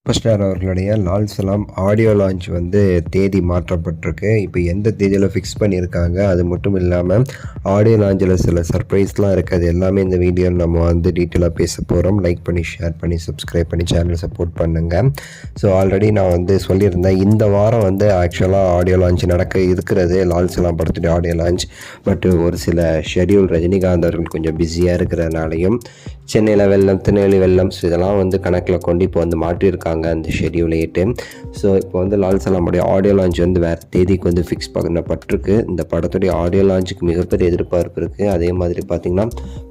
Super star அவர்களுடைய Lal Salaam audio launch வந்து தேதி மாற்றப்பட்டிருக்கு. இப்போ எந்த தேதியில் ஃபிக்ஸ் பண்ணியிருக்காங்க, அது மட்டும் இல்லாமல் ஆடியோ லான்ச்சில் சில சர்ப்ரைஸ்லாம் இருக்குது. அது எல்லாமே இந்த வீடியோவில் நம்ம வந்து டீட்டெயிலாக பேச போகிறோம். லைக் பண்ணி, ஷேர் பண்ணி, சப்ஸ்கிரைப் பண்ணி சேனலை சப்போர்ட் பண்ணுங்கள். ஸோ ஆல்ரெடி நான் வந்து சொல்லியிருந்தேன், இந்த வாரம் வந்து ஆக்சுவலாக ஆடியோ லான்ச் நடக்க இருக்கிறது, லால் சலாம் படத்துடைய ஆடியோ லான்ச். பட் ஒரு சில ஷெடியூல் ரஜினிகாந்த் அவர்கள் கொஞ்சம் பிஸியாக இருக்கிறதுனாலையும், சென்னையில் வெள்ளம், திருநெல்வேலி வெள்ளம், ஸோ இதெல்லாம் வந்து கணக்கில் கொண்டு இப்போ வந்து மாற்றியிருக்காங்க அந்த ஷெடியூலேட்டு. ஸோ இப்போ வந்து லால் சலாமுடைய ஆடியோ லான்ச் வந்து வேறு தேதிக்கு வந்து ஃபிக்ஸ் பண்ணப்பட்டிருக்கு. இந்த படத்துடைய ஆடியோ லான்ச்சுக்கு மிகப்பெரிய எதிர்பார்ப்பு இருக்குது. அதே மாதிரி பார்த்திங்கன்னா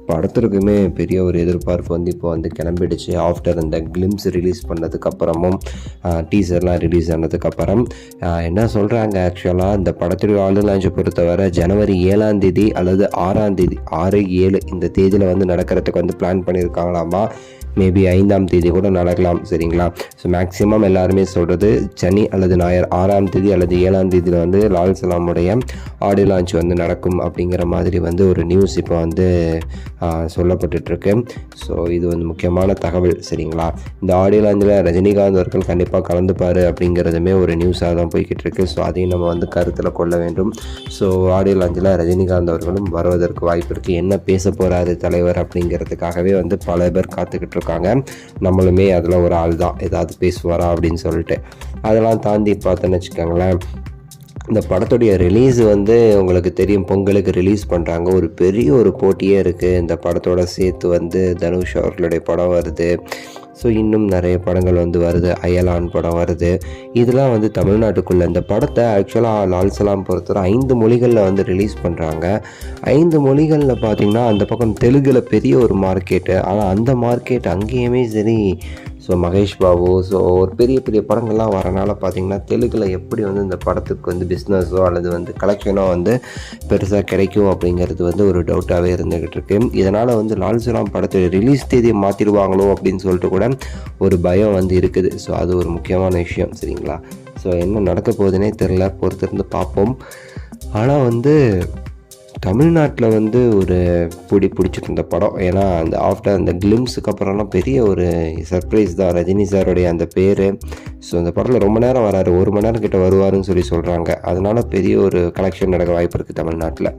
படத்திற்குமே பெரிய ஒரு எதிர்பார்ப்பு வந்து இப்போ வந்து கிளம்பிடுச்சு. ஆஃப்டர் இந்த கிளிம்ஸ் ரிலீஸ் பண்ணதுக்கப்புறமும் டீசர்லாம் ரிலீஸ் ஆனதுக்கப்புறம் என்ன சொல்கிறாங்க, ஆக்சுவலாக இந்த படத்துடைய ஆடியோ லான்ச்சை பொறுத்தவரை ஜனவரி 7ஆம் தேதி அல்லது 6ஆம் தேதி 6-7 இந்த தேதியில் வந்து நடக்கிறதுக்கு வந்து பிளான் பண்ணியிருக்காங்களாமா. மேபி 5ஆம் தேதி கூட நடக்கலாம், சரிங்களா? ஸோ மேக்ஸிமம் எல்லாருமே சொல்கிறது சனி அல்லது ஞாயிறு 6ஆம் தேதி அல்லது 7ஆம் தேதியில் வந்து லால் சலாமுடைய ஆடியோ லான்ச் வந்து நடக்கும் அப்படிங்கிற மாதிரி வந்து ஒரு நியூஸ் இப்போ வந்து சொல்லப்பட்டுருக்கு. ஸோ இது வந்து முக்கியமான தகவல், சரிங்களா? இந்த ஆடியோ லான்ச்சில் ரஜினிகாந்த் அவர்கள் கண்டிப்பாக கலந்துப்பார் அப்படிங்கிறதுமே ஒரு நியூஸாக தான் போய்கிட்டு இருக்கு. ஸோ அதையும் நம்ம வந்து கருத்தில் கொள்ள வேண்டும். ஸோ ஆடியோ லான்ச்சில் ரஜினிகாந்த் அவர்களும் வருவதற்கு வாய்ப்பு இருக்குது. என்ன பேச போகிறாரு தலைவர் அப்படிங்கிறதுக்காகவே வந்து பல பேர் காத்துக்கிட்டு இருக்காங்க. நம்மளுமே அதில் ஒரு ஆள் தான், ஏதாவது பேசுவாரா அப்படின்னு சொல்லிட்டு. அதெல்லாம் தாண்டி பார்த்தோன்னு வச்சுக்கோங்களேன், இந்த படத்துடைய ரிலீஸ் வந்து உங்களுக்கு தெரியும், பொங்கலுக்கு ரிலீஸ் பண்ணுறாங்க. ஒரு பெரிய ஒரு போட்டியே இருக்குது. இந்த படத்தோட சேர்த்து வந்து தனுஷ் அவர்களுடைய படம் வருது. ஸோ இன்னும் நிறைய படங்கள் வந்து வருது. அயலான் படம் வருது. இதெல்லாம் வந்து தமிழ்நாட்டுக்குள்ளே இந்த படத்தை ஆக்சுவலாக லால் சலாம் பொறுத்தவரை 5 மொழிகளில் வந்து ரிலீஸ் பண்ணுறாங்க. 5 மொழிகளில் பார்த்திங்கன்னா அந்த பக்கம் தெலுங்கில் பெரிய ஒரு மார்க்கெட்டு. ஆனால் அந்த மார்க்கெட் அங்கேயுமே சரி, ஸோ மகேஷ் பாபு, ஸோ ஒரு பெரிய பெரிய படங்கள்லாம் வரனால பார்த்திங்கன்னா தெலுங்கில் எப்படி வந்து இந்த படத்துக்கு வந்து பிஸ்னஸோ அல்லது வந்து கலெக்ஷனோ வந்து பெருசாக கிடைக்கும் அப்படிங்கிறது வந்து ஒரு டவுட்டாகவே இருந்துக்கிட்டு இருக்கு. இதனால் வந்து லால் சலாம் படத்தை ரிலீஸ் தேதியை மாற்றிடுவாங்களோ அப்படின்னு சொல்லிட்டு கூட ஒரு பயம் வந்து இருக்குது. ஸோ அது ஒரு முக்கியமான விஷயம், சரிங்களா? ஸோ என்ன நடக்க போகுதுன்னே தெரில, பொறுத்திருந்து பார்ப்போம். ஆனால் வந்து தமிழ்நாட்டில் வந்து ஒரு பிடிச்சிட்டு இருந்த படம். ஏன்னா அந்த ஆஃப்டர் அந்த கிளிம்ஸுக்கு அப்புறம்லாம் பெரிய ஒரு சர்ப்ரைஸ் தான் ரஜினி சாருடைய அந்த பேர். ஸோ அந்த படத்தில் ரொம்ப நேரம் வராரு, 1 மணி நேரம் கிட்ட வருவாருன்னு சொல்லி சொல்கிறாங்க. அதனால் பெரிய ஒரு கலெக்ஷன் நடக்க வாய்ப்பு இருக்குது தமிழ்நாட்டில்.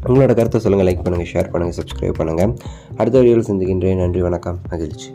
உங்களோட கருத்தை சொல்லுங்கள், லைக் பண்ணுங்கள், ஷேர் பண்ணுங்கள், சப்ஸ்கிரைப் பண்ணுங்கள். அடுத்த வீடியோவில் சந்திக்கின்றேன். நன்றி, வணக்கம், மகிழ்ச்சி.